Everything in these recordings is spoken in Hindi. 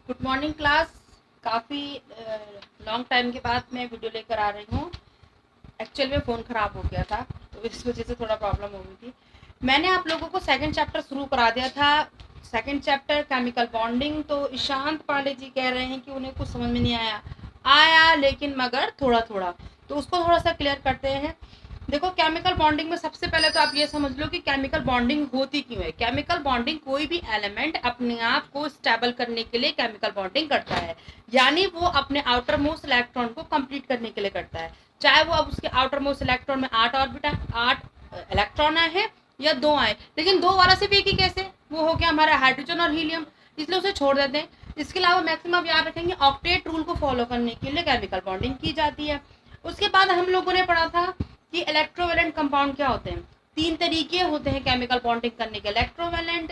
Good morning class. काफ़ी लॉन्ग टाइम के बाद मैं वीडियो लेकर आ रही हूँ। एक्चुअल में फ़ोन ख़राब हो गया था तो इस वजह से थोड़ा प्रॉब्लम हो गई थी। मैंने आप लोगों को सेकंड चैप्टर शुरू करा दिया था। Second chapter chemical bonding. तो ईशांत पांडे जी कह रहे हैं कि उन्हें कुछ समझ में नहीं आया। आया लेकिन मगर थोड़ा थोड़ा। तो उसको थोड़ा सा क्लियर करते हैं। देखो, केमिकल बॉन्डिंग में सबसे पहले तो आप ये समझ लो कि केमिकल बॉन्डिंग होती क्यों है। केमिकल बॉन्डिंग कोई भी एलिमेंट अपने आप को स्टेबल करने के लिए केमिकल बॉन्डिंग करता है, यानी वो अपने आउटर मोस्ट इलेक्ट्रॉन को कंप्लीट करने के लिए करता है। चाहे वो अब उसके आउटर मोस्ट इलेक्ट्रॉन में 8 इलेक्ट्रॉन आए हैं या 2 आए, लेकिन 2 वाला सिर्फ एक ही कैसे, वो हो गया हमारा हाइड्रोजन और हीलियम, इसलिए उसे छोड़ देते हैं। इसके अलावा मैक्सिमम याद रखेंगे ऑक्टेट रूल को फॉलो करने के लिए केमिकल बॉन्डिंग की जाती है। उसके बाद हम लोगों ने पढ़ा था कि इलेक्ट्रोवेलेंट कंपाउंड क्या होते हैं। 3 तरीके होते हैं केमिकल बॉन्डिंग करने के, इलेक्ट्रोवेलेंट,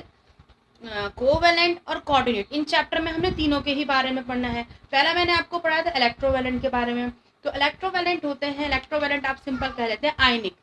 कोवेलेंट और कोऑर्डिनेट। इन चैप्टर में हमने तीनों के ही बारे में पढ़ना है। पहला मैंने आपको पढ़ाया था इलेक्ट्रोवेलेंट के बारे में। तो इलेक्ट्रोवेलेंट होते हैं, इलेक्ट्रोवेलेंट आप सिंपल कह लेते हैं आयनिक।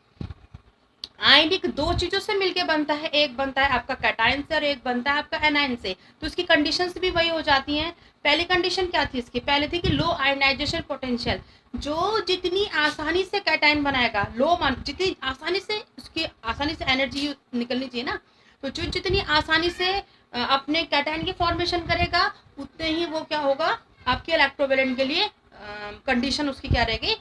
आयनिक 2 चीजों से मिलके बनता है, एक बनता है आपका कैटायन से और एक बनता है आपका एनायन से। तो इसकी कंडीशंस भी वही हो जाती हैं। पहली कंडीशन क्या थी इसकी, पहले थी कि लो आयनाइजेशन पोटेंशियल। जो जितनी आसानी से कैटायन बनाएगा, लो मान जितनी आसानी से उसकी आसानी से एनर्जी निकलनी चाहिए ना, तो जो जितनी आसानी से अपने कैटायन की फॉर्मेशन करेगा, उतने ही वो क्या होगा आपके इलेक्ट्रोवेलेंट के लिए कंडीशन उसकी क्या रहेगी,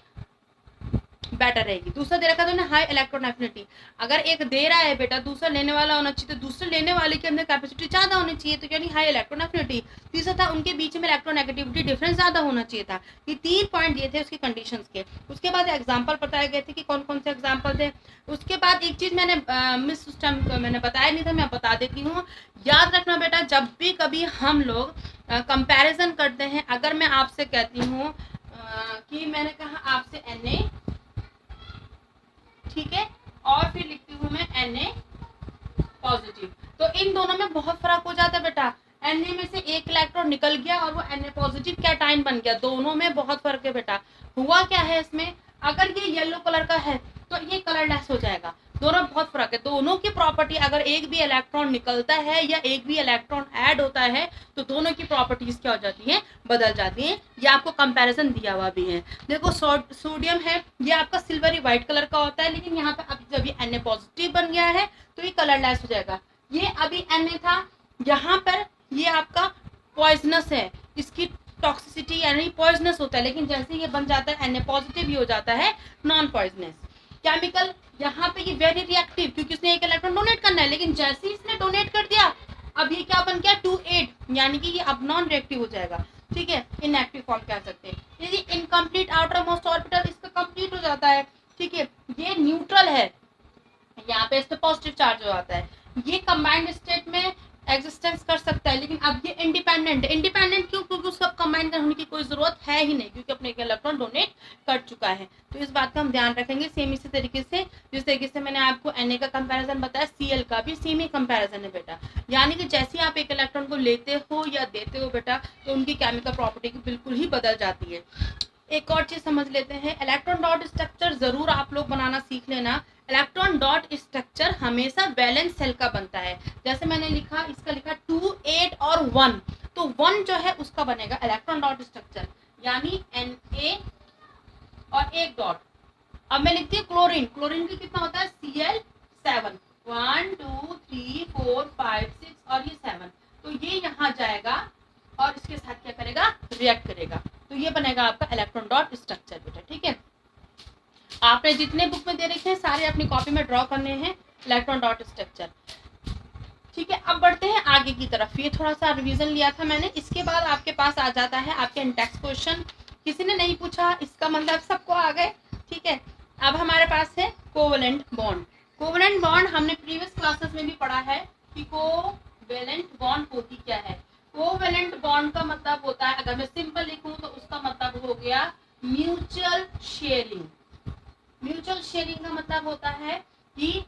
बेटर रहेगी। दूसरा दे रखा था ना हाई इलेक्ट्रॉन एफिनिटी। अगर एक दे रहा है बेटा, दूसरा लेने वाला होना चाहिए, तो दूसरे लेने वाले के अंदर कैपेसिटी ज्यादा होनी चाहिए, तो यानी हाई इलेक्ट्रॉन एफिनिटी। तीसरा था उनके बीच में इलेक्ट्रोनेगेटिविटी डिफरेंस ज्यादा होना चाहिए था। ये 3 पॉइंट दिए थे उसके कंडीशंस के। उसके बाद एग्जाम्पल बताए गए थे कि कौन कौन से एग्जाम्पल थे। उसके बाद एक चीज मैंने मिस उस टाइम मैंने बताया नहीं था, मैं बता देती हूँ। याद रखना बेटा, जब भी कभी हम लोग कंपेरिजन करते हैं, अगर मैं आपसे कहती हूँ कि मैंने कहा आपसे Na, ठीक है, और फिर लिखती हूँ मैं Na पॉजिटिव, तो इन दोनों में बहुत फर्क हो जाता है बेटा। Na में से एक इलेक्ट्रॉन निकल गया और वो Na पॉजिटिव कैटायन बन गया, दोनों में बहुत फर्क है बेटा। हुआ क्या है इसमें, अगर ये येलो कलर का है तो ये कलरलेस हो जाएगा। दोनों बहुत फर्क है। दोनों की प्रॉपर्टी, अगर एक भी इलेक्ट्रॉन निकलता है या एक भी इलेक्ट्रॉन ऐड होता है, तो दोनों की प्रॉपर्टीज क्या हो जाती हैं, बदल जाती हैं। ये आपको कंपैरिजन दिया हुआ भी है। देखो, सोडियम है, ये आपका सिल्वरी व्हाइट कलर का होता है, लेकिन यहाँ पे अभी जब ये Na पॉजिटिव बन गया है तो ये कलरलेस हो जाएगा। ये अभी Na था, यहाँ पर ये आपका पॉइजनस है, इसकी टॉक्सिसिटी यानी पॉइजनस होता है, लेकिन जैसे ये बन जाता है Na पॉजिटिव, ये हो जाता है नॉन पॉइजनस। केमिकल यहाँ पे ये वेरी रिएक्टिव, क्योंकि इसने एक इलेक्ट्रॉन डोनेट करना है, लेकिन जैसे ही इसने डोनेट कर दिया, अब ये क्या बन गया 2,8, यानी कि ये अब नॉन रिएक्टिव हो जाएगा। ठीक है, इनएक्टिव फॉर्म कह सकते हैं। यदि इनकम्प्लीट आउटर मोस्ट ऑर्बिटल इसका कंप्लीट हो जाता है, ठीक है, ये न्यूट्रल है, यहाँ पे इस पे पॉजिटिव चार्ज हो जाता है, ये कंबाइंड स्टेट में एग्जिस्टेंस कर सकता है, लेकिन अब ये इंडिपेंडेंट है। इंडिपेंडेंट क्यों, क्योंकि उसका कंबाइन होने की कोई जरूरत है ही नहीं, क्योंकि अपने इलेक्ट्रॉन डोनेट कर चुका है। तो इस बात का हम ध्यान रखेंगे। सेम इसी तरीके से जिस तरीके से मैंने आपको Na का कंपैरिजन बताया, Cl का भी सेम ही कंपैरिजन है बेटा। यानी कि जैसे आप एक इलेक्ट्रॉन को लेते हो या देते हो बेटा, तो उनकी केमिकल प्रॉपर्टी बिल्कुल ही बदल जाती है। एक और चीज समझ लेते हैं, इलेक्ट्रॉन डॉट स्ट्रक्चर जरूर आप लोग बनाना सीख लेना। इलेक्ट्रॉन डॉट स्ट्रक्चर हमेशा वैलेंस सेल का बनता है। जैसे मैंने लिखा, इसका लिखा 2, 8 और 1, तो 1 जो है उसका बनेगा इलेक्ट्रॉन डॉट स्ट्रक्चर, यानी Na और एक डॉट। अब मैं लिखती हूँ क्लोरीन, क्लोरीन की कितना होता है Cl7, 1 2 3 4 5 6 और ये 7, तो ये यहाँ जाएगा और इसके साथ क्या करेगा, रिएक्ट करेगा, तो ये बनेगा आपका इलेक्ट्रॉन डॉट स्ट्रक्चर बेटा। ठीक है, आपने जितने बुक में दे रखे हैं सारे अपनी कॉपी में ड्रॉ करने हैं इलेक्ट्रॉन डॉट स्ट्रक्चर। ठीक है, अब बढ़ते हैं आगे की तरफ। ये थोड़ा सा रिवीजन लिया था मैंने। इसके बाद आपके पास आ जाता है आपके इंडेक्स क्वेश्चन। किसी ने नहीं पूछा, इसका मतलब सबको आ गए। ठीक है, अब हमारे पास है कोवेलेंट बॉन्ड। कोवेलेंट बॉन्ड हमने प्रीवियस क्लासेस में भी पढ़ा है कि कोवेलेंट बॉन्ड होती क्या है। कोवेलेंट बॉन्ड का मतलब होता है, अगर मैं सिंपल लिखूं तो उसका मतलब हो गया म्यूचुअल शेयरिंग। म्यूचुअल शेयरिंग का मतलब होता है कि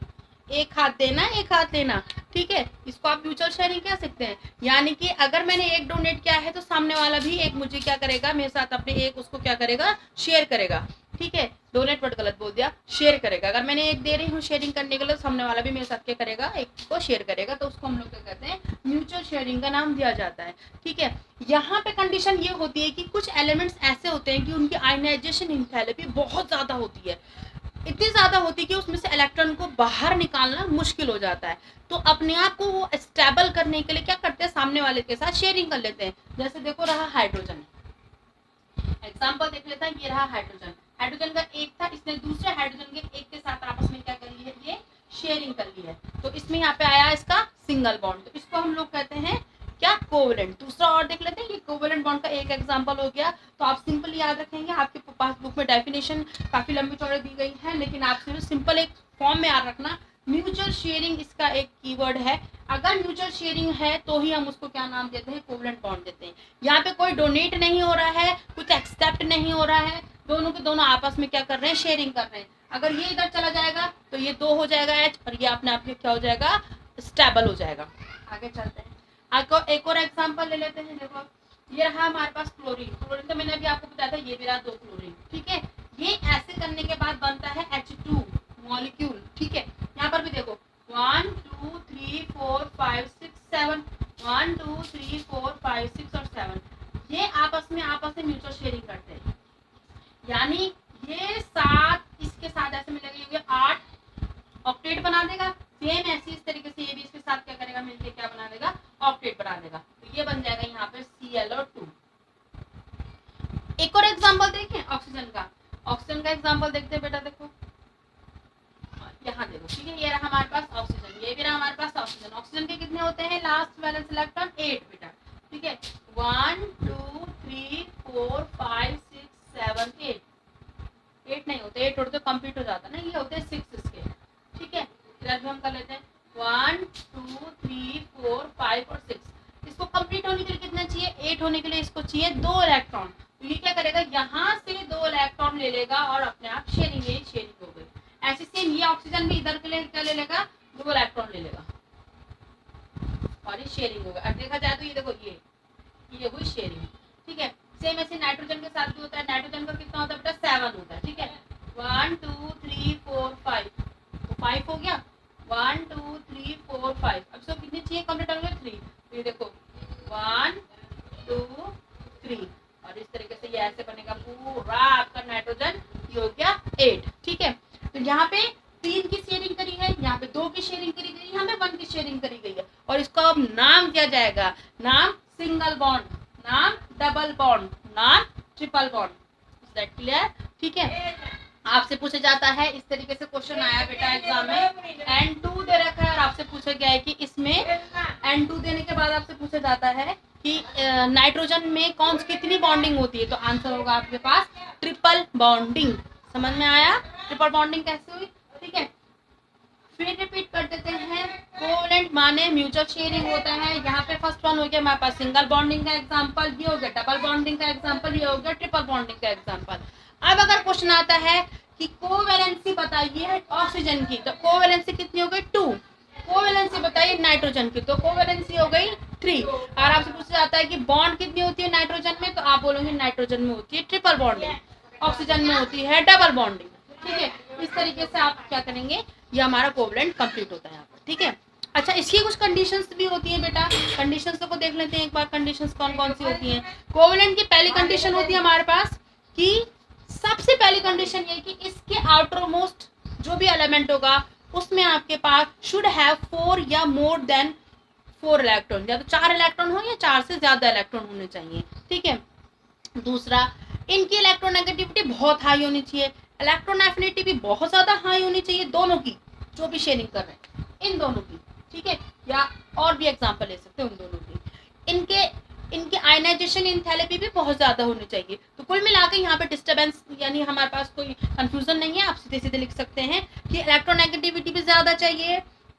एक हाथ देना एक हाथ लेना। ठीक है, इसको आप म्यूचुअल शेयरिंग कह सकते हैं। यानी कि अगर मैंने एक डोनेट किया है तो सामने वाला भी एक मुझे क्या करेगा, मेरे साथ अपने एक उसको क्या करेगा, शेयर करेगा। ठीक है, डोनेट वर्ड गलत बोल दिया, शेयर करेगा। अगर मैंने एक दे रही हूँ शेयरिंग करने के लिए तो सामने वाला भी मेरे साथ क्या करेगा, एक को शेयर करेगा, तो उसको हम लोग क्या कहते हैं, म्यूचुअल शेयरिंग का नाम दिया जाता है। ठीक है, यहाँ पे कंडीशन ये होती है कि कुछ एलिमेंट्स ऐसे होते हैं कि उनकी आयनाइजेशन एंथैल्पी बहुत ज़्यादा होती है, इतनी ज़्यादा होती है कि उसमें से इलेक्ट्रॉन को बाहर निकालना मुश्किल हो जाता है। तो अपने आप को वो स्टेबल करने के लिए क्या करते हैं, सामने वाले के साथ शेयरिंग कर लेते हैं। जैसे देखो रहा हाइड्रोजन, एग्जाम्पल देख लेते हैं, ये रहा हाइड्रोजन, हाइड्रोजन का एक था, इसने दूसरे हाइड्रोजन के एक के साथ आपस में क्या कर ली है, ये शेयरिंग कर ली है। तो इसमें यहाँ पे आया इसका सिंगल बॉन्ड, तो इसको हम लोग कहते हैं क्या, कोवेलेंट। दूसरा और देख लेते हैं, ये कोवेलेंट बॉन्ड का एक एग्जांपल हो गया। तो आप सिंपल याद रखेंगे, आपके पास बुक में डेफिनेशन काफी लंबी चौड़ी दी गई है, लेकिन आप सिर्फ सिंपल एक फॉर्म में याद रखना, म्यूचुअल शेयरिंग इसका एक कीवर्ड है। अगर म्यूचुअल शेयरिंग है तो ही हम उसको क्या नाम देते हैं, कोवेलेंट बॉन्ड देते हैं। यहाँ पे कोई डोनेट नहीं हो रहा है, कुछ एक्सेप्ट नहीं हो रहा है, दोनों के दोनों आपस में क्या कर रहे हैं, शेयरिंग कर रहे हैं। अगर ये इधर चला जाएगा तो ये 2 हो जाएगा H, और ये अपने आप में क्या हो जाएगा, स्टेबल हो जाएगा। आगे चलते हैं, आपको एक और एग्जांपल ले लेते हैं। देखो ये रहा हमारे पास क्लोरीन, क्लोरीन तो मैंने अभी आपको बताया था, ये भी रहा 2 क्लोरीन। ठीक है, ये ऐसे करने के बाद बनता है H2 मॉलिक्यूल। ठीक है, यहाँ पर भी देखो 1 2 3 4 5 6 7, 1 2 3 4 5 6 और 7, ये आपस में म्यूचुअल शेयरिंग करते हैं। यानी ये 7 इसके साथ ऐसे मिलेगा, ये 8 ऑक्टेट बना देगा। सेम ऐसी इस तरीके से ये भी इसके साथ क्या करेगा, मिलके क्या बना देगा, ऑक्टेट बना देगा। तो ये बन जाएगा यहाँ पे ClO2। एक और एग्जांपल देखें ऑक्सीजन का, ऑक्सीजन का एग्जांपल देखते हैं बेटा। देखो यहाँ देखो, ठीक है, ये रहा हमारे पास ऑक्सीजन, ये भी रहा हमारे पास ऑक्सीजन। ऑक्सीजन के कितने होते हैं, लास्ट वैलेंस इलेक्ट्रॉन 8 बेटा। ठीक है, 1 2 3 4 5 6 7 8 नहीं होते, 8 होते तो कंप्लीट हो जाता ना, ये होते हैं 6 इसके। ठीक है, इधर भी हम कर लेते हैं 1 2 3 4 5 और 6। इसको कंप्लीट होने के लिए कितना चाहिए, 8 होने के लिए इसको चाहिए 2 इलेक्ट्रॉन। तो ये क्या करेगा, यहाँ से 2 इलेक्ट्रॉन ले लेगा और अपने आप शेयरिंग हो गई। ऐसे सेम ये ऑक्सीजन भी इधर के लिए क्या ले लेगा, 2 इलेक्ट्रॉन ले लेगा और ये शेयरिंग होगा। अब देखा जाए तो ये देखो ये हुई शेयरिंग। ठीक है, सेम ऐसे नाइट्रोजन के साथ भी होता है। नाइट्रोजन का कितना होता है बेटा, 7 होता है। ठीक है, 1 2 3 4 5, तो 5 हो गया, 1 2 3 4 5। अब इसको कितनी चाहिए, कंप्लीट हो गया 3। तो ये देखो 1 2 3, और इस तरीके से ये ऐसे बनेगा पूरा आपका नाइट्रोजन, ये हो गया 8। ठीक है, तो यहाँ पे 3 की शेयरिंग करी है, यहाँ पे 2 की शेयरिंग करी गई, यहाँ पे 1 की शेयरिंग करी गई है। और इसको अब नाम दिया जाएगा, नाम सिंगल बॉन्ड, नाम डबल बॉन्ड, नाम triple bond. Is that clear? ठीक है, आपसे पूछा जाता है, इस तरीके से क्वेश्चन आया बेटा एग्जाम में। N2 दे रखा है और आपसे पूछा गया है कि इसमें N2 देने के बाद आपसे पूछा जाता है कि नाइट्रोजन में कौन सी कितनी बॉन्डिंग होती है। तो आंसर होगा आपके पास ट्रिपल बॉन्डिंग। समझ में आया ट्रिपल बॉन्डिंग कैसे हुई? ठीक है, फिर रिपीट कर देते हैं। कोवेलेंट माने म्यूचुअल शेयरिंग होता है। यहाँ पे फर्स्ट वन हो गया हमारे पास सिंगल बॉन्डिंग का एग्जांपल, ये हो गया डबल बॉन्डिंग का एग्जांपल, ये हो गया ट्रिपल बॉन्डिंग का एग्जांपल। अब अगर क्वेश्चन आता है कि कोवेलेंसी बताइए ऑक्सीजन की, तो कोवेलेंसी कितनी हो गई 2। कोवेलेंसी बताइए नाइट्रोजन की, तो कोवेलेंसी हो गई 3। और आपसे पूछा जाता है कि बॉन्ड कितनी होती है नाइट्रोजन में, तो आप बोलोगे नाइट्रोजन में होती है ट्रिपल बॉन्डिंग, ऑक्सीजन में होती है डबल बॉन्डिंग। ठीक है, इस तरीके से आप क्या करेंगे, ये हमारा कोवेलेंट कंप्लीट होता है यहाँ पर। ठीक है, अच्छा इसकी कुछ कंडीशंस भी होती है बेटा, कंडीशंस को देख लेते हैं एक बार। कंडीशंस कौन कौन सी होती हैं? कोवेलेंट की पहली कंडीशन होती है हमारे पास कि सबसे पहली कंडीशन ये कि इसके आउटर मोस्ट जो भी एलिमेंट होगा उसमें आपके पास शुड हैव 4 या मोर देन 4 इलेक्ट्रॉन, या तो 4 इलेक्ट्रॉन हो या 4 से ज्यादा इलेक्ट्रॉन होने चाहिए। ठीक है, दूसरा इनकी इलेक्ट्रोनेगेटिविटी बहुत हाई होनी चाहिए, इलेक्ट्रॉन एफिनिटी भी बहुत ज्यादा हाई होनी चाहिए, दोनों की जो भी शेयरिंग कर रहे हैं इन दोनों की। ठीक है, या और भी एग्जांपल ले सकते हैं उन दोनों की। इनके आयनाइजेशन एंथैल्पी भी बहुत ज्यादा होनी चाहिए। तो कुल मिलाकर यहाँ पे डिस्टर्बेंस यानी हमारे पास कोई कंफ्यूजन नहीं है, आप सीधे सीधे लिख सकते हैं कि इलेक्ट्रोनेगेटिविटी भी ज्यादा चाहिए,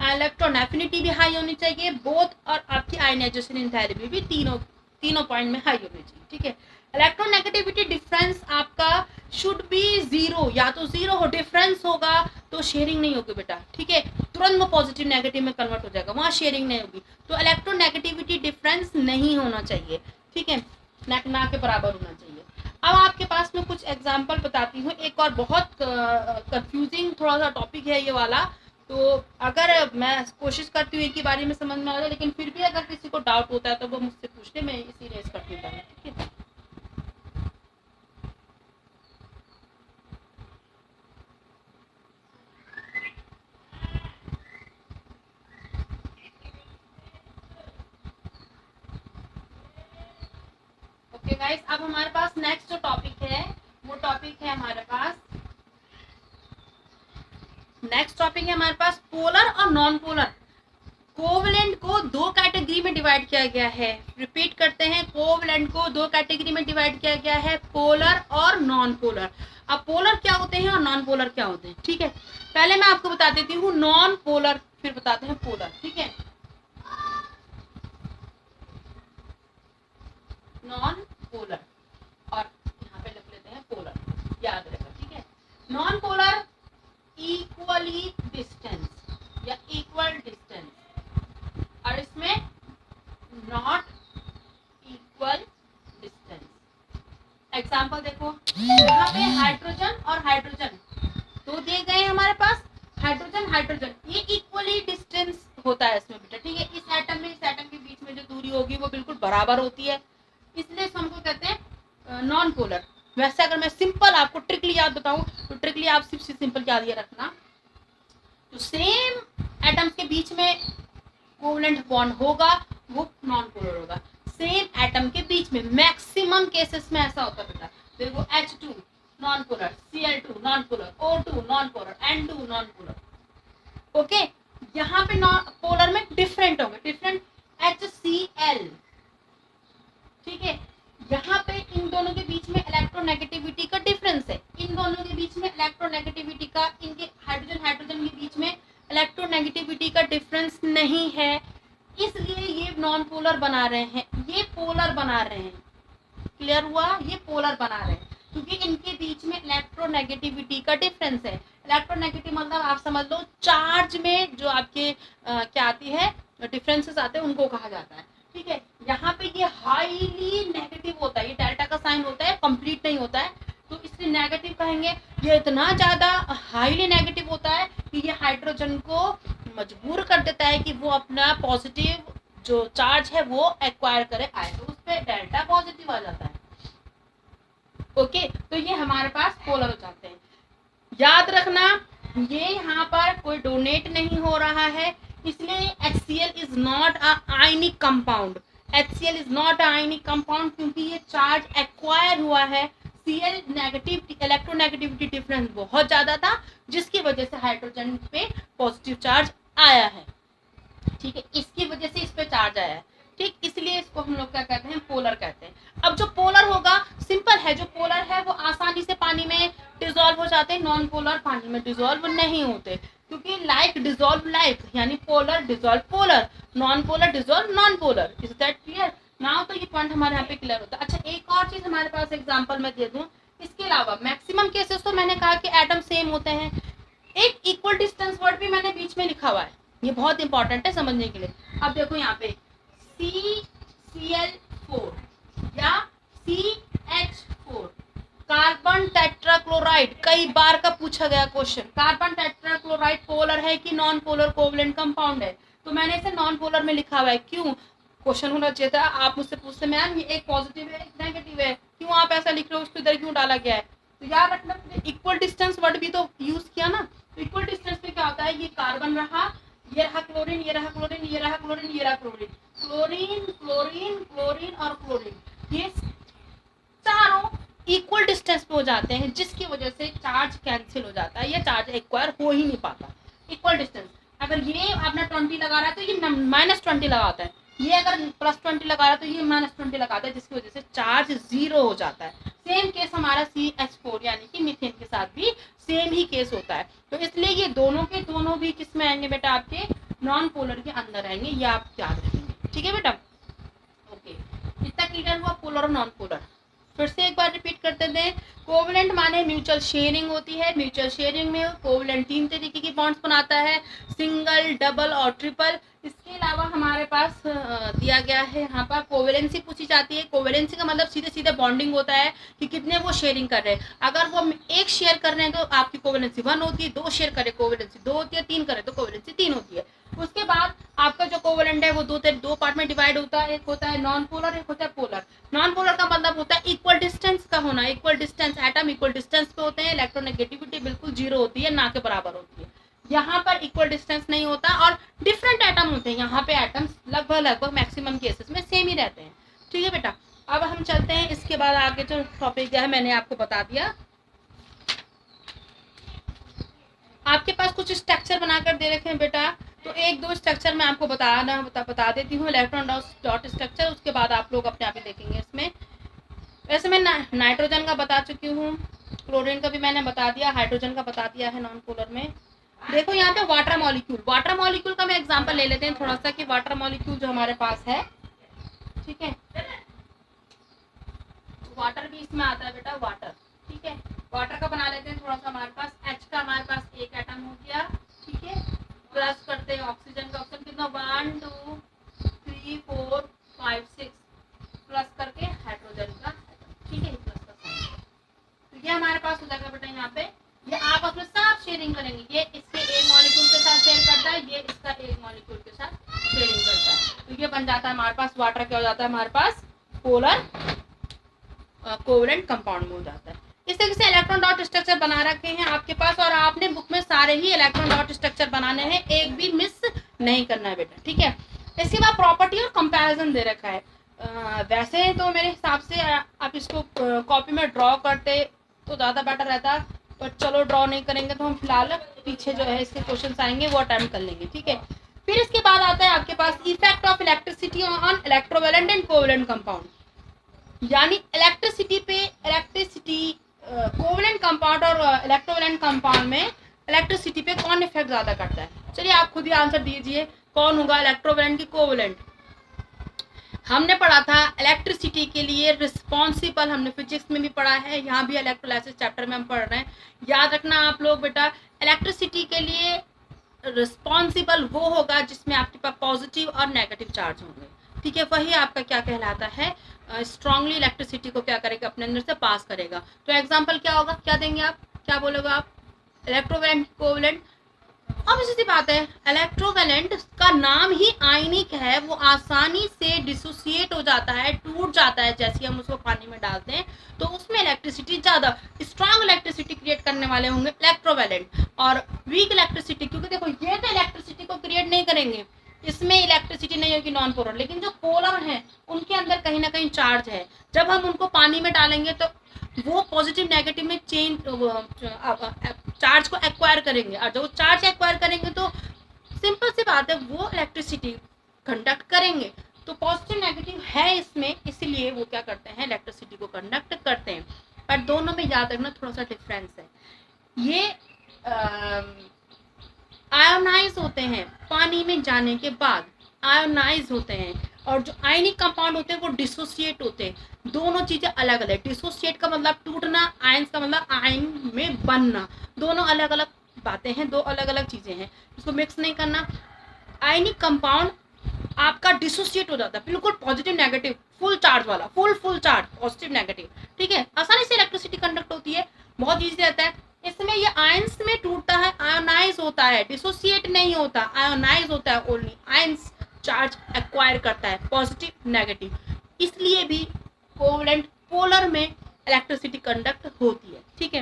इलेक्ट्रॉन एफिनिटी भी हाई होनी चाहिए बोथ, और आपकी आयनाइजेशन एंथैल्पी भी तीनों पॉइंट में हाई होनी चाहिए। ठीक है, इलेक्ट्रोनेगेटिविटी डिफरेंस आपका शुड बी 0, या तो 0 हो, डिफरेंस होगा तो शेयरिंग नहीं होगी बेटा। ठीक है, तुरंत वो पॉजिटिव नेगेटिव में कन्वर्ट हो जाएगा, वहाँ शेयरिंग नहीं होगी। तो इलेक्ट्रोनेगेटिविटी डिफरेंस नहीं होना चाहिए। ठीक है, ना के बराबर होना चाहिए। अब आपके पास में कुछ एग्जाम्पल बताती हूँ। एक और बहुत कंफ्यूजिंग थोड़ा सा टॉपिक है ये वाला, तो अगर मैं कोशिश करती हूँ एक ही बारी में समझ में आ जाए, लेकिन फिर भी अगर किसी को डाउट होता है तो वो मुझसे पूछते, मैं इसी रेस करती हूँ। ठीक है, ओके गाइस, अब हमारे पास नेक्स्ट जो टॉपिक है वो टॉपिक है हमारे पास, नेक्स्ट टॉपिक है हमारे पास पोलर और नॉन पोलर। कोवलेंट को दो कैटेगरी में डिवाइड किया गया है। रिपीट करते हैं, कोवलेंट को दो कैटेगरी में डिवाइड किया गया है, पोलर और नॉन पोलर। अब पोलर क्या होते हैं और नॉन पोलर क्या होते हैं, ठीक है। पहले मैं आपको बता देती हूँ नॉन पोलर, फिर बताते हैं पोलर, ठीक है। नॉन पोलर और यहाँ पे लिख लेते हैं पोलर, याद रहेगा, ठीक है। नॉन पोलर इक्वली डिस्टेंस या इक्वल डिस्टेंस, और इसमें नॉट इक्वल डिस्टेंस। एग्जाम्पल देखो, यहाँ पे हाइड्रोजन और हाइड्रोजन तो दिए गए हमारे पास, हाइड्रोजन हाइड्रोजन, ये इक्वली डिस्टेंस होता है इसमें बेटा, ठीक है। इस एटम में इस एटम के बीच में जो दूरी होगी वो बिल्कुल बराबर होती है, इसलिए हमको कहते हैं नॉन पोलर। वैसे अगर मैं सिंपल आपको ट्रिकली याद बताऊं तो ट्रिकली आप सिंपल याद ये रखना, तो सेम एटम्स के बीच में कोवलेंट बॉन्ड होगा वो नॉन पोलर होगा। सेम एटम के बीच में मैक्सिमम केसेस में ऐसा होता है बेटा, देखो H2 non polar, Cl2 non polar, O2 non polar, N2 non polar. Okay, यहाँ पे नॉन पोलर में डिफरेंट होंगे, डिफरेंट HCl, ठीक है। यहाँ पे इन दोनों के बीच में इलेक्ट्रोनेगेटिविटी का डिफरेंस है, इन दोनों के बीच में इलेक्ट्रोनेगेटिविटी का, इनके हाइड्रोजन हाइड्रोजन के बीच में इलेक्ट्रोनेगेटिविटी का डिफरेंस नहीं है, इसलिए ये नॉन पोलर बना रहे हैं, ये पोलर बना रहे हैं। क्लियर हुआ, ये पोलर बना रहे हैं क्योंकि इनके बीच में इलेक्ट्रोनेगेटिविटी का डिफरेंस है। इलेक्ट्रोनेगेटिव मतलब आप समझ लो चार्ज में जो आपके क्या आती है, डिफरेंसेस आते हैं, उनको कहा जाता है, ठीक है। यहाँ पे ये हाईली नेगेटिव होता है, ये डेल्टा का साइन होता है, कंप्लीट नहीं होता है, तो इसलिए नेगेटिव कहेंगे। ये इतना ज्यादा हाईली नेगेटिव होता है कि ये हाइड्रोजन को मजबूर कर देता है कि वो अपना पॉजिटिव जो चार्ज है वो एक्वायर करे आए, तो उस पर डेल्टा पॉजिटिव आ जाता है। ओके, तो ये हमारे पास पोलर हो जाते हैं। याद रखना, ये यहाँ पर कोई डोनेट नहीं हो रहा है, इसलिए HCl is not a ionic compound. HCl is not a ionic compound क्योंकि ये चार्ज एक्वायर हुआ है। Cl नेगेटिव, इलेक्ट्रोनेगेटिविटी डिफरेंस बहुत ज्यादा था, जिसकी वजह से हाइड्रोजन पे पॉजिटिव चार्ज आया है, ठीक है। इसकी वजह से इस पे चार्ज आया है, ठीक, इसलिए इसको हम लोग क्या कहते हैं, पोलर कहते हैं। अब जो पोलर होगा सिंपल है, जो पोलर है वो आसानी से पानी में डिसॉल्व हो जाते हैं, नॉन पोलर पानी में डिसॉल्व नहीं होते, क्योंकि लाइक डिसॉल्व लाइक, यानी polar dissolve polar, non polar dissolve non polar. Is that clear now? तो ये पॉइंट हमारे यहाँ पे क्लियर होता है। अच्छा, एक और चीज हमारे पास एग्जाम्पल में दे दूं, इसके अलावा मैक्सिमम केसेस तो मैंने कहा कि एटम सेम होते हैं, एक इक्वल डिस्टेंस वर्ड भी मैंने बीच में लिखा हुआ है, ये बहुत इंपॉर्टेंट है समझने के लिए। अब देखो यहाँ पे CCl4 या CH4, कार्बन टेट्राक्लोराइड, कई बार का पूछा गया क्वेश्चन, कार्बन टेट्राक्लोराइड पोलर है कि नॉन पोलर कोवलेंट कंपाउंड है, तो मैंने इसे नॉन पोलर में लिखा हुआ है। क्यों? क्वेश्चन होना चाहिए था, आप मुझसे पूछते मैम ये एक पॉजिटिव है एक नेगेटिव है, क्यों आप ऐसा लिख रहे हो, उसको इधर क्यों डाला गया है? तो याद रखना, इक्वल डिस्टेंस वर्ड भी तो यूज किया ना, तो इक्वल डिस्टेंस पे क्या होता है, ये कार्बन रहा, ये रहा क्लोरीन, ये रहा क्लोरीन, ये रहा क्लोरीन, ये रहा क्लोरीन, क्लोरीन क्लोरीन क्लोरीन और क्लोरीन, ये चारों इक्वल डिस्टेंस पे हो जाते हैं, जिसकी वजह से चार्ज कैंसिल हो जाता है, ये चार्ज एक्वायर हो ही नहीं पाता। इक्वल डिस्टेंस, अगर ये आपने 20 लगा रहा है तो ये -20 लगाता है, ये अगर +20 लगा रहा है तो ये -20 लगाता है, जिसकी वजह से चार्ज 0 हो जाता है। सेम केस हमारा CH4 यानी कि मीथेन के साथ भी सेम ही केस होता है, तो इसलिए ये दोनों के दोनों भी किस में आएंगे बेटा, आपके नॉन पोलर के अंदर आएंगे, ये आप याद रखेंगे, ठीक है बेटा। ओके, इतना क्लियर हुआ पोलर और नॉन पोलर। फिर से एक बार रिपीट करते थे, कोवलेंट माने म्यूचुअल शेयरिंग होती है, म्यूचुअल शेयरिंग में कोवलेंट 3 तरीके की बॉन्ड्स बनाता है, सिंगल, डबल और ट्रिपल। इसके इसके अलावा हमारे पास दिया गया है यहाँ पर कोवेलेंसी पूछी जाती है। कोवेलेंसी का मतलब सीधे सीधे बॉन्डिंग होता है कि कितने वो शेयरिंग कर रहे हैं। अगर वो एक शेयर कर रहे हैं तो आपकी कोवेलेंसी 1 होती है, 2 शेयर करे कोवेलेंसी 2 होती है, 3 करे तो कोवेलेंसी 3 होती है। उसके बाद आपका जो कोवेलेंट है वो दो पार्ट में डिवाइड होता है, एक होता है नॉन पोलर, एक होता है पोलर। नॉन पोलर का मतलब होता है इक्वल डिस्टेंस का होना, equal distance, atom equal distance पे होते हैं, इलेक्ट्रोनेगेटिविटी बिल्कुल 0 होती है, ना के बराबर होती है। यहाँ पर इक्वल डिस्टेंस नहीं होता और डिफरेंट एटम होते हैं। यहाँ पे एटम्स लगभग मैक्सिमम केसेस में सेम ही रहते हैं। ठीक है बेटा, अब हम चलते हैं इसके बाद आगे जो टॉपिक दिया है मैंने आपको बता दिया। आपके पास कुछ स्ट्रक्चर बनाकर दे रखे हैं बेटा, तो एक दो स्ट्रक्चर मैं आपको बता देती हूँ। इलेक्ट्रॉन डॉट स्ट्रक्चर, उसके बाद आप लोग अपने आप ही देखेंगे इसमें। वैसे मैं नाइट्रोजन का बता चुकी हूँ, क्लोरीन का भी मैंने बता दिया, हाइड्रोजन का बता दिया है नॉन पोलर में। देखो यहाँ पे वाटर मॉलिक्यूल का मैं एग्जांपल ले लेते हैं थोड़ा सा कि वाटर मॉलिक्यूल जो हमारे पास है, ठीक है, वाटर भी इसमें आता है बेटा, वाटर। ठीक है, वाटर का बना लेते हैं थोड़ा सा। हमारे पास H का हमारे पास एक एटम हो गया, ठीक है, प्लस करते हैं ऑक्सीजन का, ऑक्सीजन कितना 1 2 3 4 5 6, प्लस करके हाइड्रोजन का, ठीक है, प्लस का साइन। तो ये हमारे पास हो जाएगा बेटा यहाँ पे। ये आपस में सब शेयरिंग करेंगे, ये इसके एक मॉलिक्यूल के साथ शेयर करता है, ये इसका एक मॉलिक्यूल के साथ शेयरिंग करता है। तो ये बन जाता है हमारे पास वाटर, क्या हो जाता है हमारे पास पोलर कोवेलेंट कंपाउंड में हो जाता है। इस तरीके से इलेक्ट्रॉन डॉट स्ट्रक्चर बना रखे हैं आपके पास, और आपने बुक में सारे ही इलेक्ट्रॉन डॉट स्ट्रक्चर बनाने हैं, एक भी मिस नहीं करना है बेटा। ठीक है, इसके बाद प्रॉपर्टी और कंपैरिजन दे रखा है। वैसे तो मेरे हिसाब से आप इसको कॉपी में ड्रॉ करते तो ज़्यादा बेटर रहता, पर चलो ड्रॉ नहीं करेंगे तो हम फिलहाल पीछे जो है इसके क्वेश्चन आएंगे वो अटेम्प्ट कर लेंगे। ठीक है, फिर इसके बाद आता है आपके पास effect of electricity on electrovalent and covalent compound, यानी इलेक्ट्रिसिटी कोवेलेंट कंपाउंड और इलेक्ट्रोवेलेंट कंपाउंड में इलेक्ट्रिसिटी पे कौन इफेक्ट ज्यादा करता है। चलिए आप खुद ही आंसर दीजिए, कौन होगा इलेक्ट्रोवेलेंट की कोवेलेंट। हमने पढ़ा था इलेक्ट्रिसिटी के लिए रिस्पॉन्सिबल, हमने फिजिक्स में भी पढ़ा है, यहाँ भी इलेक्ट्रोलाइसिस चैप्टर में हम पढ़ रहे हैं। याद रखना आप लोग बेटा, इलेक्ट्रिसिटी के लिए रिस्पॉन्सिबल वो होगा जिसमें आपके पास पॉजिटिव और नेगेटिव चार्ज होंगे। ठीक है, वही आपका क्या कहलाता है, स्ट्रांगली इलेक्ट्रिसिटी को क्या करेगा, अपने अंदर से पास करेगा। तो एग्जांपल क्या होगा, क्या देंगे आप, क्या बोलोगे आप, इलेक्ट्रोवेलेंट कोवेलेंट। अब इसी बात है, इलेक्ट्रोवेलेंट का नाम ही आयनिक है, वो आसानी से डिसोसिएट हो जाता है, टूट जाता है जैसे हम उसको पानी में डालते हैं, तो उसमें इलेक्ट्रिसिटी ज्यादा स्ट्रांग इलेक्ट्रिसिटी क्रिएट करने वाले होंगे इलेक्ट्रोवेलेंट। और वीक इलेक्ट्रिसिटी, क्योंकि देखो ये तो इलेक्ट्रिसिटी को क्रिएट नहीं करेंगे, इसमें इलेक्ट्रिसिटी नहीं होगी नॉन पोलर, लेकिन जो पोलर हैं उनके अंदर कहीं ना कहीं चार्ज है। जब हम उनको पानी में डालेंगे तो वो पॉजिटिव नेगेटिव में चेंज चार्ज को एक्वायर करेंगे, और जब चार्ज एक्वायर करेंगे तो सिंपल सी बात है वो इलेक्ट्रिसिटी कंडक्ट करेंगे। तो पॉजिटिव नेगेटिव है इसमें, इसलिए वो क्या करते हैं, इलेक्ट्रिसिटी को कंडक्ट करते हैं। पर दोनों में याद रखना थोड़ा सा डिफरेंस है, ये आयोनाइज होते हैं, पानी में जाने के बाद आयोनाइज होते हैं, और जो आयनिक कंपाउंड होते हैं वो डिसोसिएट होते हैं। दोनों चीजें अलग अलग, डिसोसिएट का मतलब टूटना, आयंस का मतलब आयन में बनना, दोनों अलग अलग बातें हैं, दो अलग अलग चीजें हैं, इसको मिक्स नहीं करना। आयनिक कंपाउंड आपका डिसोसिएट हो जाता है, बिल्कुल पॉजिटिव नेगेटिव फुल चार्ज वाला, फुल चार्ज पॉजिटिव नेगेटिव। ठीक है, आसानी से इलेक्ट्रिसिटी कंडक्ट होती है, बहुत ईजी रहता है। इसमें ये आयंस में टूटता है, आयोनाइज होता है, डिसोसिएट नहीं होता, आयोनाइज होता है, ओनली आयंस चार्ज एक्वायर करता है, पॉजिटिव नेगेटिव। इसलिए भी कोवेलेंट पोलर में इलेक्ट्रिसिटी कंडक्ट होती है। ठीक है,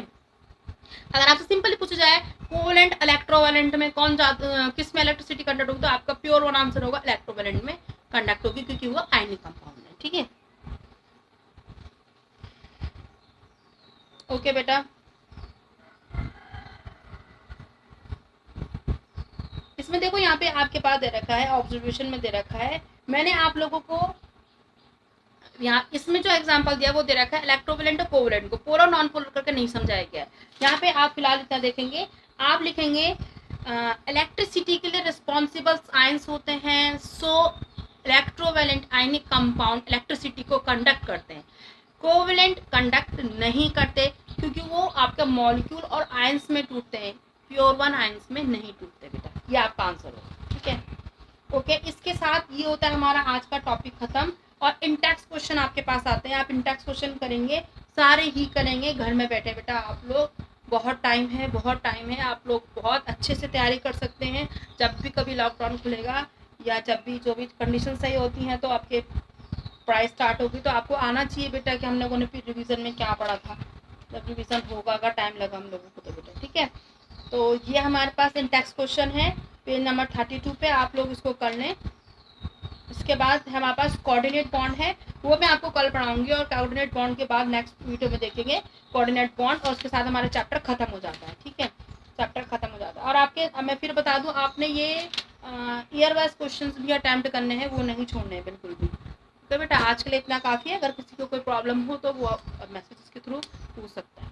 अगर आपसे सिंपली पूछा जाए कोवेलेंट इलेक्ट्रोवेलेंट में कौन किस में इलेक्ट्रिसिटी कंडक्ट होगी, तो आपका प्योर वन आंसर होगा इलेक्ट्रोवेलेंट में कंडक्ट होगी, क्योंकि वो आयनिक कंपाउंड है। ठीक है, ओके बेटा। इसमें देखो यहाँ पे आपके पास दे रखा है, ऑब्जर्वेशन में दे रखा है, मैंने आप लोगों को यहाँ इसमें जो एग्जांपल दिया वो दे रखा है इलेक्ट्रोवेलेंट और कोवेलेंट को पोलर नॉन पोलर करके नहीं समझाया गया है। यहाँ पे आप फिलहाल इतना देखेंगे, आप लिखेंगे इलेक्ट्रिसिटी के लिए रिस्पॉन्सिबल आयंस होते हैं, सो इलेक्ट्रोवेलेंट आयनिक कंपाउंड इलेक्ट्रिसिटी को कंडक्ट करते हैं, कोवेलेंट कंडक्ट नहीं करते क्योंकि वो आपका मॉलिक्यूल और आयंस में टूटते हैं, प्योर वन आयंस में नहीं टूटते बेटा। ये आपका आंसर होगा। ठीक है, ओके, इसके साथ ये होता है हमारा आज का टॉपिक खत्म। और इंटेक्स क्वेश्चन आपके पास आते हैं, आप इंटेक्स क्वेश्चन करेंगे, सारे ही करेंगे घर में बैठे बेटा आप लोग। बहुत टाइम है, बहुत टाइम है, आप लोग बहुत अच्छे से तैयारी कर सकते हैं। जब भी कभी लॉकडाउन खुलेगा या जब भी जो भी कंडीशन सही होती हैं तो आपके पढ़ाई स्टार्ट होगी, तो आपको आना चाहिए बेटा कि हम लोगों ने फिर रिवीजन में क्या पढ़ा था। जब रिवीजन होगा, अगर टाइम लगा हम लोगों को तो बेटा, ठीक है। तो ये हमारे पास इंटेक्स क्वेश्चन है पेज नंबर 32 पे, आप लोग इसको कर लें। इसके बाद हमारे पास कोऑर्डिनेट बॉन्ड है, वो मैं आपको कल पढ़ाऊंगी, और कोऑर्डिनेट बॉन्ड के बाद नेक्स्ट वीडियो में देखेंगे कोऑर्डिनेट बॉन्ड, और उसके साथ हमारा चैप्टर खत्म हो जाता है, ठीक है, चैप्टर खत्म हो जाता है। और आपके मैं फिर बता दूं, आपने ये ईयर वाइज क्वेश्चंस भी अटेम्प्ट करने हैं, वो नहीं छोड़ने हैं बिल्कुल भी। तो बेटा आज के लिए इतना काफ़ी है, अगर किसी को कोई प्रॉब्लम हो तो वो मैसेज के थ्रू पूछ सकता है।